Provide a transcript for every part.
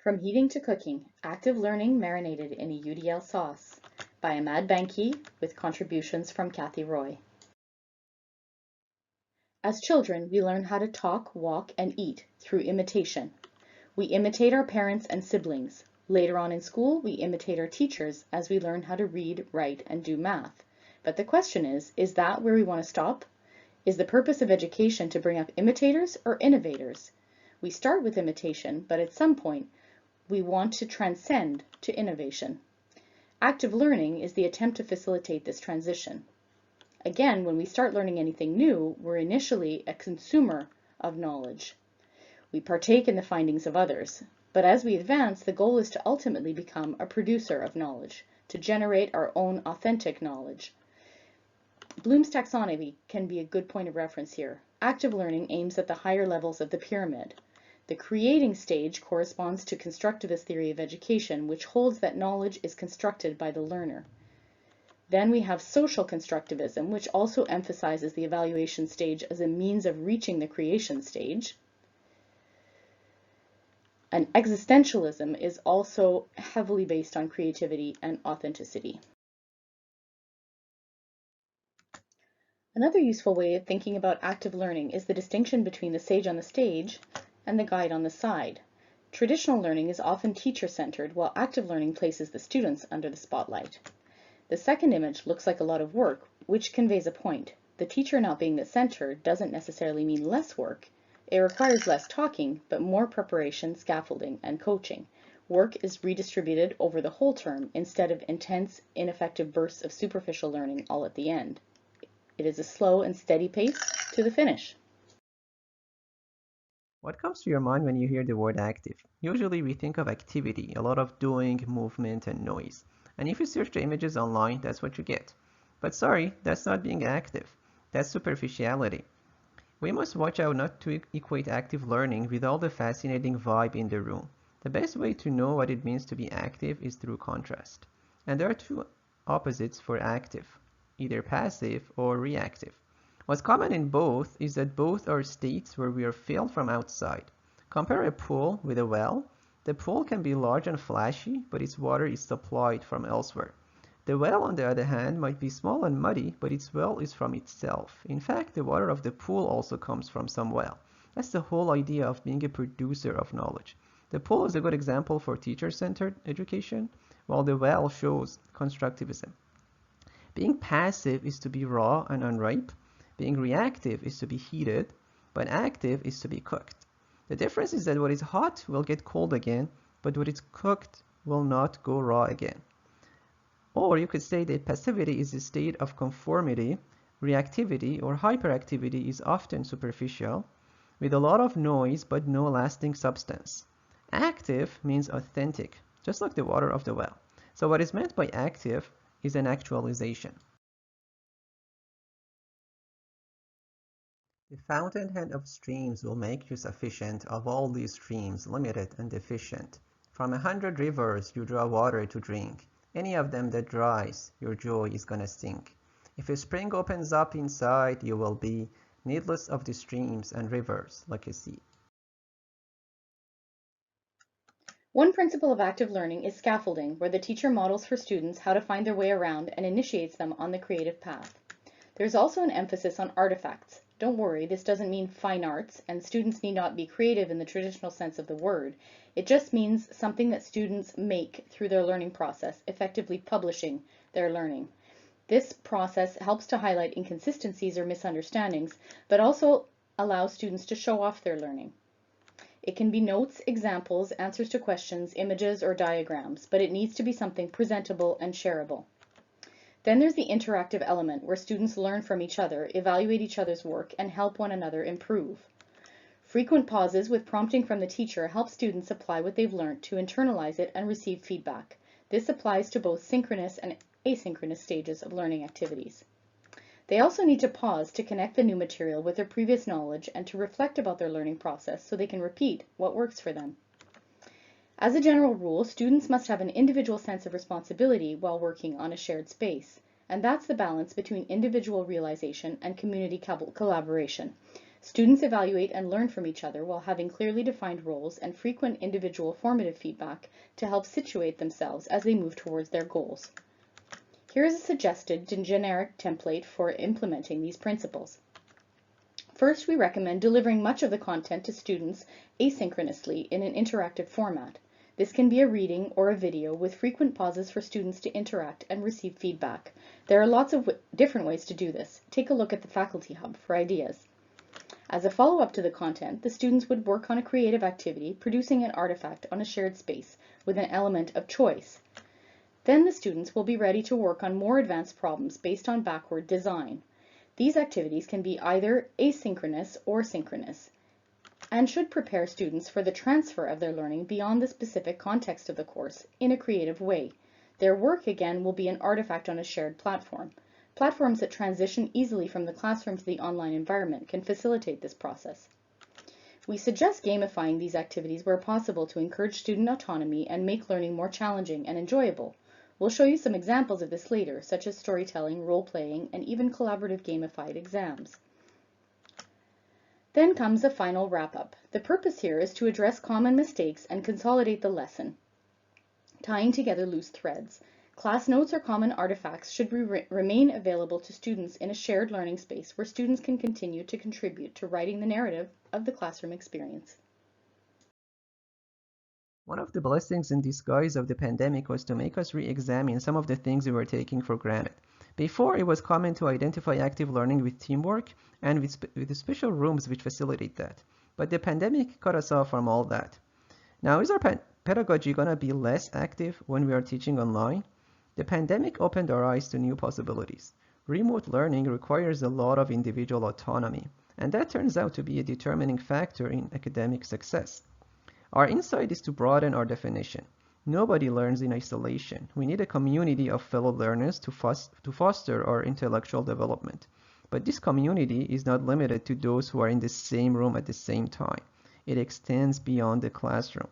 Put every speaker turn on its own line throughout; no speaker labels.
From Heating to Cooking, Active Learning Marinated in a UDL Sauce by Ahmad Banki with contributions from Kathy Roy. As children, we learn how to talk, walk, and eat through imitation. We imitate our parents and siblings. Later on in school, we imitate our teachers as we learn how to read, write, and do math. But the question is that where we want to stop? Is the purpose of education to bring up imitators or innovators? We start with imitation, but at some point, we want to transcend to innovation. Active learning is the attempt to facilitate this transition. Again, when we start learning anything new, we're initially a consumer of knowledge. We partake in the findings of others, but as we advance, the goal is to ultimately become a producer of knowledge, to generate our own authentic knowledge. Bloom's taxonomy can be a good point of reference here. Active learning aims at the higher levels of the pyramid. The creating stage corresponds to constructivist theory of education, which holds that knowledge is constructed by the learner. Then we have social constructivism, which also emphasizes the evaluation stage as a means of reaching the creation stage. And existentialism is also heavily based on creativity and authenticity. Another useful way of thinking about active learning is the distinction between the sage on the stage and the guide on the side. Traditional learning is often teacher-centered, while active learning places the students under the spotlight. The second image looks like a lot of work, which conveys a point. The teacher not being the center doesn't necessarily mean less work. It requires less talking, but more preparation, scaffolding, and coaching. Work is redistributed over the whole term instead of intense, ineffective bursts of superficial learning all at the end. It is a slow and steady pace to the finish.
What comes to your mind when you hear the word active? Usually we think of activity, a lot of doing, movement, and noise. And if you search the images online, that's what you get. But sorry, that's not being active. That's superficiality. We must watch out not to equate active learning with all the fascinating vibe in the room. The best way to know what it means to be active is through contrast. And there are two opposites for active, either passive or reactive. What's common in both is that both are states where we are filled from outside. Compare a pool with a well. The pool can be large and flashy, but its water is supplied from elsewhere. The well, on the other hand, might be small and muddy, but its well is from itself. In fact, the water of the pool also comes from some well. That's the whole idea of being a producer of knowledge. The pool is a good example for teacher-centered education, while the well shows constructivism. Being passive is to be raw and unripe. Being reactive is to be heated, but active is to be cooked. The difference is that what is hot will get cold again, but what is cooked will not go raw again. Or you could say that passivity is a state of conformity, reactivity or hyperactivity is often superficial, with a lot of noise but no lasting substance. Active means authentic, just like the water of the well. So what is meant by active is an actualization. The fountainhead of streams will make you sufficient of all these streams, limited and deficient. From 100 rivers you draw water to drink. Any of them that dries, your joy is gonna sink. If a spring opens up inside, you will be needless of the streams and rivers like a sea.
One principle of active learning is scaffolding, where the teacher models for students how to find their way around and initiates them on the creative path. There's also an emphasis on artifacts. Don't worry, this doesn't mean fine arts, and students need not be creative in the traditional sense of the word. It just means something that students make through their learning process, effectively publishing their learning. This process helps to highlight inconsistencies or misunderstandings, but also allows students to show off their learning. It can be notes, examples, answers to questions, images, or diagrams, but it needs to be something presentable and shareable. Then there's the interactive element, where students learn from each other, evaluate each other's work, and help one another improve. Frequent pauses with prompting from the teacher help students apply what they've learned to internalize it and receive feedback. This applies to both synchronous and asynchronous stages of learning activities. They also need to pause to connect the new material with their previous knowledge and to reflect about their learning process so they can repeat what works for them. As a general rule, students must have an individual sense of responsibility while working on a shared space, and that's the balance between individual realization and community collaboration. Students evaluate and learn from each other while having clearly defined roles and frequent individual formative feedback to help situate themselves as they move towards their goals. Here is a suggested generic template for implementing these principles. First, we recommend delivering much of the content to students asynchronously in an interactive format. This can be a reading or a video with frequent pauses for students to interact and receive feedback. There are lots of different ways to do this. Take a look at the Faculty Hub for ideas. As a follow-up to the content, the students would work on a creative activity, producing an artifact on a shared space with an element of choice. Then the students will be ready to work on more advanced problems based on backward design. These activities can be either asynchronous or synchronous, and should prepare students for the transfer of their learning beyond the specific context of the course in a creative way. Their work, again, will be an artifact on a shared platform. Platforms that transition easily from the classroom to the online environment can facilitate this process. We suggest gamifying these activities where possible to encourage student autonomy and make learning more challenging and enjoyable. We'll show you some examples of this later, such as storytelling, role-playing, and even collaborative gamified exams. Then comes a final wrap-up. The purpose here is to address common mistakes and consolidate the lesson, tying together loose threads. Class notes or common artifacts should remain available to students in a shared learning space where students can continue to contribute to writing the narrative of the classroom experience.
One of the blessings in disguise of the pandemic was to make us re-examine some of the things we were taking for granted. Before, it was common to identify active learning with teamwork and with special rooms which facilitate that. But the pandemic cut us off from all that. Now, is our pedagogy going to be less active when we are teaching online? The pandemic opened our eyes to new possibilities. Remote learning requires a lot of individual autonomy, and that turns out to be a determining factor in academic success. Our insight is to broaden our definition. Nobody learns in isolation. We need a community of fellow learners to foster our intellectual development. But this community is not limited to those who are in the same room at the same time. It extends beyond the classroom.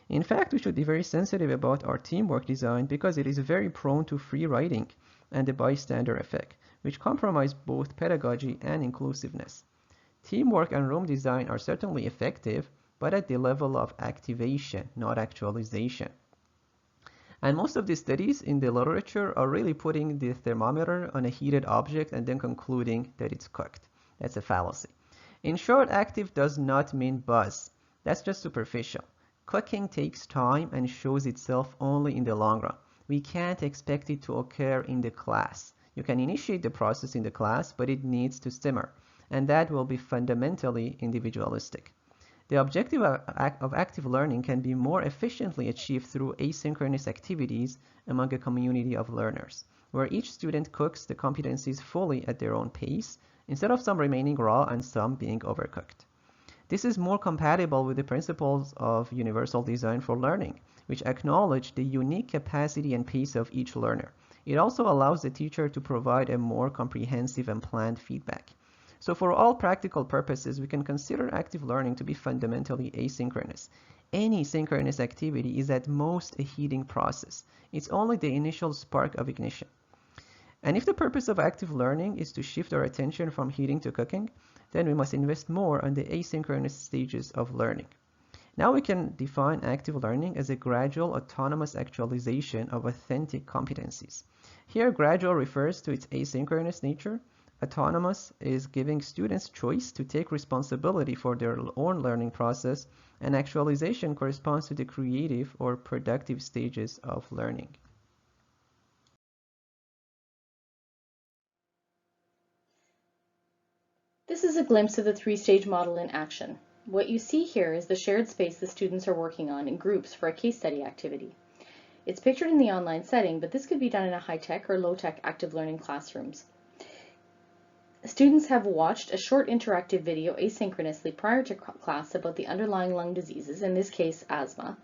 In fact, we should be very sensitive about our teamwork design because it is very prone to free riding and the bystander effect, which compromise both pedagogy and inclusiveness. Teamwork and room design are certainly effective, but at the level of activation, not actualization. And most of the studies in the literature are really putting the thermometer on a heated object and then concluding that it's cooked. That's a fallacy. In short, active does not mean buzz. That's just superficial. Cooking takes time and shows itself only in the long run. We can't expect it to occur in the class. You can initiate the process in the class, but it needs to simmer, and that will be fundamentally individualistic. The objective of active learning can be more efficiently achieved through asynchronous activities among a community of learners, where each student cooks the competencies fully at their own pace, instead of some remaining raw and some being overcooked. This is more compatible with the principles of universal design for learning, which acknowledge the unique capacity and pace of each learner. It also allows the teacher to provide a more comprehensive and planned feedback. So for all practical purposes, we can consider active learning to be fundamentally asynchronous. Any synchronous activity is at most a heating process. It's only the initial spark of ignition. And if the purpose of active learning is to shift our attention from heating to cooking, then we must invest more on the asynchronous stages of learning. Now we can define active learning as a gradual autonomous actualization of authentic competencies. Here, gradual refers to its asynchronous nature. Autonomous is giving students choice to take responsibility for their own learning process, and actualization corresponds to the creative or productive stages of learning.
This is a glimpse of the three-stage model in action. What you see here is the shared space the students are working on in groups for a case study activity. It's pictured in the online setting, but this could be done in a high-tech or low-tech active learning classrooms. Students have watched a short interactive video asynchronously prior to class about the underlying lung diseases, in this case asthma.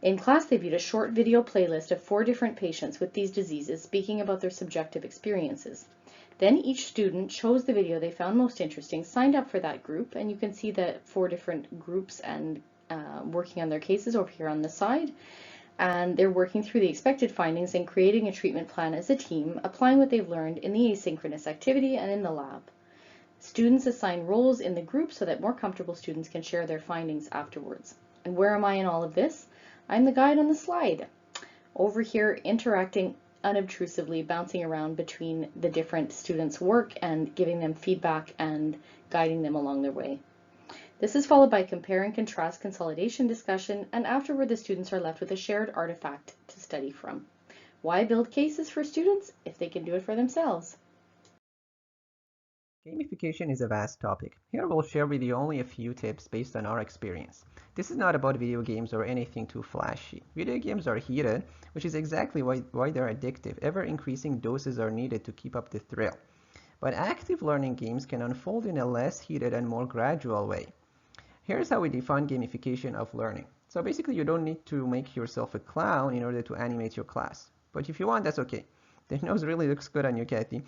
In class, they viewed a short video playlist of 4 different patients with these diseases speaking about their subjective experiences. Then each student chose the video they found most interesting, signed up for that group, and you can see the 4 different groups and working on their cases over here on the side. And they're working through the expected findings and creating a treatment plan as a team, applying what they've learned in the asynchronous activity and in the lab. Students assign roles in the group so that more comfortable students can share their findings afterwards. And where am I in all of this? I'm the guide on the slide. Over here, interacting unobtrusively, bouncing around between the different students' work and giving them feedback and guiding them along their way. This is followed by compare and contrast consolidation discussion, and afterward the students are left with a shared artifact to study from. Why build cases for students if they can do it for themselves?
Gamification is a vast topic. Here we'll share with you only a few tips based on our experience. This is not about video games or anything too flashy. Video games are heated, which is exactly why they're addictive. Ever-increasing doses are needed to keep up the thrill. But active learning games can unfold in a less heated and more gradual way. Here's how we define gamification of learning. So basically you don't need to make yourself a clown in order to animate your class. But if you want, that's okay. The nose really looks good on you, Kathy.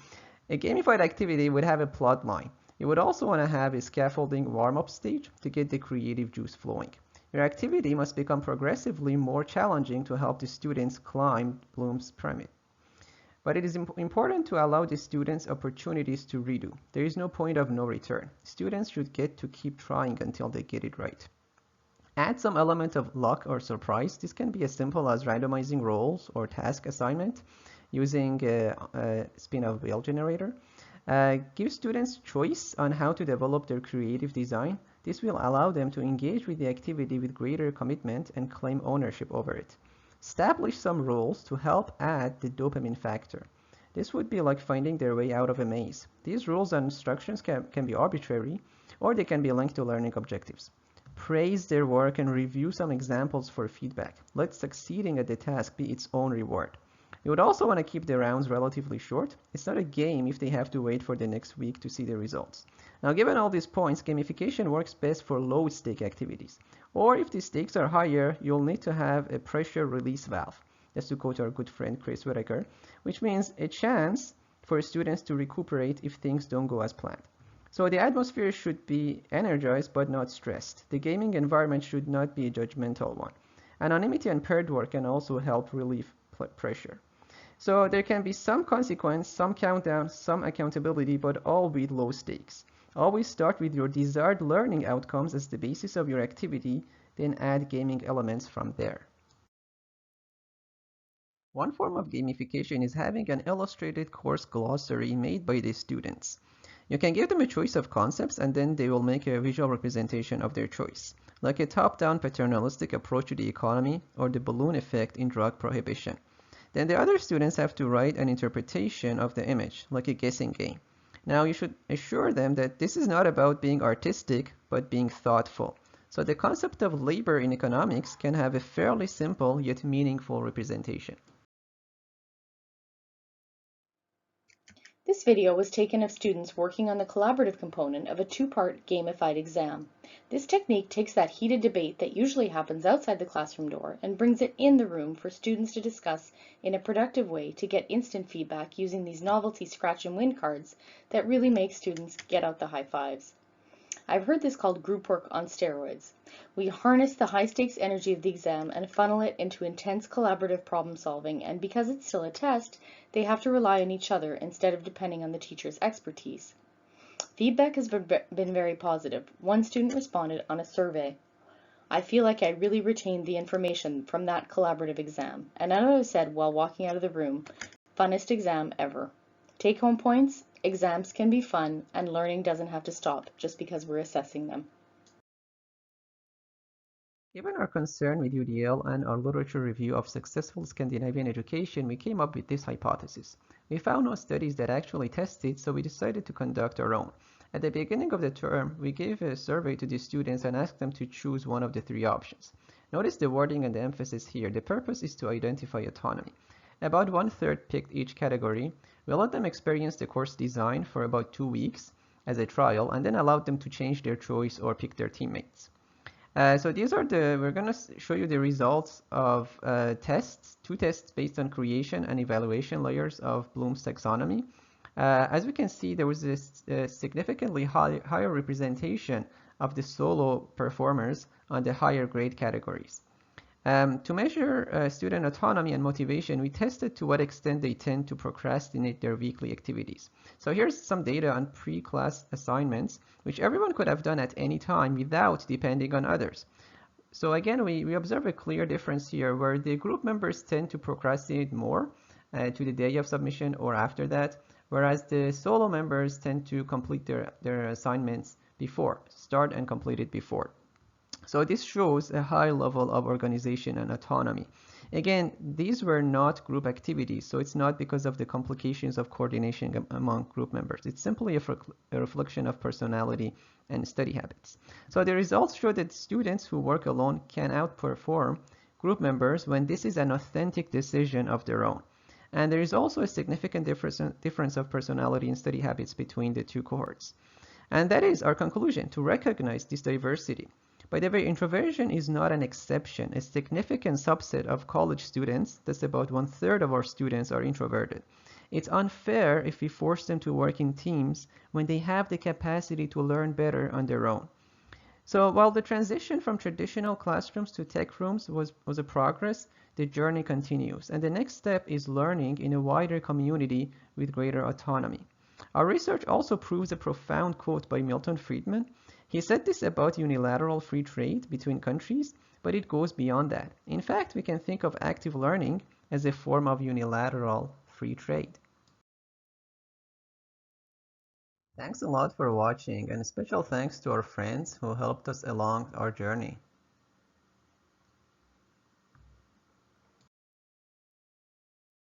A gamified activity would have a plot line. You would also want to have a scaffolding warm-up stage to get the creative juice flowing. Your activity must become progressively more challenging to help the students climb Bloom's pyramid. But it is important to allow the students opportunities to redo. There is no point of no return. Students should get to keep trying until they get it right. Add some element of luck or surprise. This can be as simple as randomizing roles or task assignment using a spin-off wheel generator. Give students choice on how to develop their creative design. This will allow them to engage with the activity with greater commitment and claim ownership over it. Establish some rules to help add the dopamine factor. This would be like finding their way out of a maze. These rules and instructions can be arbitrary, or they can be linked to learning objectives. Praise their work and review some examples for feedback. Let succeeding at the task be its own reward. You would also want to keep the rounds relatively short. It's not a game if they have to wait for the next week to see the results. Now, given all these points, gamification works best for low-stake activities. Or if the stakes are higher, you'll need to have a pressure release valve. That's to quote our good friend Chris Whitaker, which means a chance for students to recuperate if things don't go as planned. So the atmosphere should be energized but not stressed. The gaming environment should not be a judgmental one. Anonymity and paired work can also help relieve pressure. So there can be some consequence, some countdown, some accountability, but all with low stakes. Always start with your desired learning outcomes as the basis of your activity, then add gaming elements from there. One form of gamification is having an illustrated course glossary made by the students. You can give them a choice of concepts and then they will make a visual representation of their choice, like a top-down paternalistic approach to the economy or the balloon effect in drug prohibition. Then the other students have to write an interpretation of the image, like a guessing game. Now you should assure them that this is not about being artistic, but being thoughtful. So the concept of labor in economics can have a fairly simple yet meaningful representation.
This video was taken of students working on the collaborative component of a two-part gamified exam. This technique takes that heated debate that usually happens outside the classroom door and brings it in the room for students to discuss in a productive way to get instant feedback using these novelty scratch and win cards that really make students get out the high fives. I've heard this called group work on steroids. We harness the high-stakes energy of the exam and funnel it into intense collaborative problem solving, and because it's still a test, they have to rely on each other instead of depending on the teacher's expertise. Feedback has been very positive. One student responded on a survey. I feel like I really retained the information from that collaborative exam, and another said while walking out of the room, funnest exam ever. Take-home points, exams can be fun, and learning doesn't have to stop just because we're assessing them.
Given our concern with UDL and our literature review of successful Scandinavian education, we came up with this hypothesis. We found no studies that actually tested, so we decided to conduct our own. At the beginning of the term, we gave a survey to the students and asked them to choose one of the three options. Notice the wording and the emphasis here. The purpose is to identify autonomy. About 1/3 picked each category. We let them experience the course design for about 2 weeks as a trial and then allowed them to change their choice or pick their teammates. So these are we're going to show you the results of tests, 2 tests based on creation and evaluation layers of Bloom's taxonomy. As we can see, there was this significantly higher representation of the solo performers on the higher grade categories. To measure student autonomy and motivation, we tested to what extent they tend to procrastinate their weekly activities. So here's some data on pre-class assignments, which everyone could have done at any time without depending on others. So again, we observe a clear difference here where the group members tend to procrastinate more to the day of submission or after that, whereas the solo members tend to complete their assignments before, start and complete it before. So this shows a high level of organization and autonomy. Again, these were not group activities, so it's not because of the complications of coordination among group members. It's simply a reflection of personality and study habits. So the results show that students who work alone can outperform group members when this is an authentic decision of their own. And there is also a significant difference of personality and study habits between the two cohorts. And that is our conclusion, to recognize this diversity. By the way, introversion is not an exception. A significant subset of college students, that's about 1/3 of our students, are introverted. It's unfair if we force them to work in teams when they have the capacity to learn better on their own. So while the transition from traditional classrooms to tech rooms was a progress, the journey continues. And the next step is learning in a wider community with greater autonomy. Our research also proves a profound quote by Milton Friedman. He said this about unilateral free trade between countries, but it goes beyond that. In fact, we can think of active learning as a form of unilateral free trade. Thanks a lot for watching, and a special thanks to our friends who helped us along our journey.